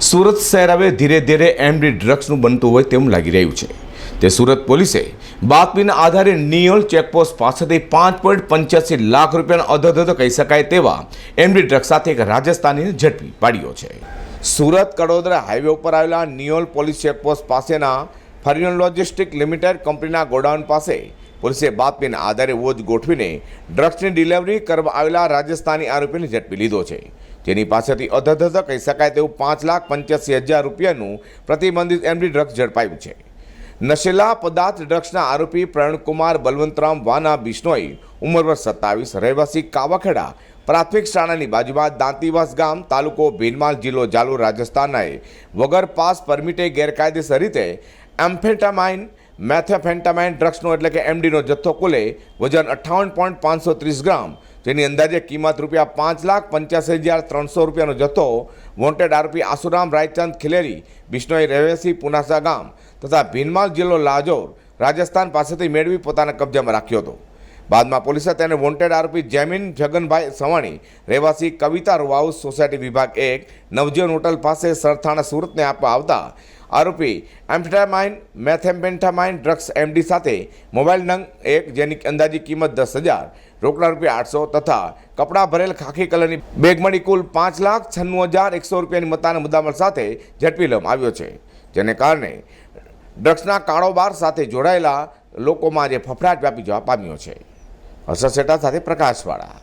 સુરત શહેર હવે ધીરે ધીરે એમડી ડ્રગ્સનું બનતું હોય તેવું લાગી રહ્યું છે. તે સુરત પોલીસે બાતમીના આધારે નિયોલ ચેકપોસ્ટ પાસેથી 5.85 લાખ રૂપિયાનો અધધધ કહી શકાય તેવા એમડી ડ્રગ્સ સાથે એક રાજસ્થાનીને ઝડપી પાડ્યો છે. સુરત કડોદરા હાઈવે ઉપર આવેલા નિયોલ પોલીસ ચેકપોસ્ટ પાસેના ફરિયન લોજિસ્ટિક લિમિટેડ કંપનીના ગોડાઉન પાસે પોલીસે બાતમીના આધારે વોચ ગોઠવીને ડ્રગ્સની ડિલિવરી કરવા આવેલા રાજસ્થાની આરોપીને ઝડપી લીધો છે. જેની પાસેથી અધધધ કહી શકાય તેવું 5,85,000 રૂપિયાનું પ્રતિબંધિત એમડી ડ્રગ્સ ઝડપાયું છે. નશીલા પદાર્થ ડ્રગ્સના આરોપી પ્રવીણકુમાર બલવંતરામ વાના બિશ્નોઈ, ઉંમર વર્ષ 27, રહેવાસી કાવાખેડા પ્રાથમિક શાળાની બાજુમાં દાંતીવાસ ગામ, તાલુકો ભીનમાલ, જિલ્લો ઝાલોર, રાજસ્થાનએ વગર પાસ પરમિટે ગેરકાયદેસર રીતે એમ્ફેટામાઇન મેથેફેન્ટામાઇન ડ્રગ્સનો એટલે કે એમડીનો જથ્થો કુલે વજન 58.530 ગ્રામ, જેની અંદાજે કિંમત ₹5,85,300 રૂપિયાનો જથ્થો વોન્ટેડ આરોપી આસુરામ રાયચંદ ખિલેરી બિશ્નોઈ, રહેવાસી પુનાસા ગામ તથા ભીનમાલ, જિલ્લો લાજોર, રાજસ્થાન પાસેથી મેળવી પોતાના કબજામાં રાખ્યો હતો. બાદમાં પોલીસે તેને વોન્ટેડ આરોપી જૈમિન જગનભાઈ સવાણી, રહેવાસી કવિતા રો હાઉસ, સોસાયટી વિભાગ 1, નવજીવન હોટલ પાસે સરથાણા, સુરતને આપવા આવતા આરોપી એમ્ફેટામાઇન મેથેમ્ફેટામાઇન ડ્રગ્સ એમડી સાથે મોબાઈલ નંગ 1 જેની અંદાજી કિંમત 10,000, રોકડા ₹800 તથા કપડાં ભરેલ ખાખી કલરની બેગ મળી કુલ 5,96,100 રૂપિયાની મત્તાના મુદ્દામાલ સાથે ઝડપી લેવામાં આવ્યો છે. જેને કારણે ડ્રગ્સના કારોબાર સાથે જોડાયેલા લોકોમાં આજે ફફડાટ વ્યાપી જવા પામ્યો છે. હર્ષદ શેઠા સાથે પ્રકાશવાળા.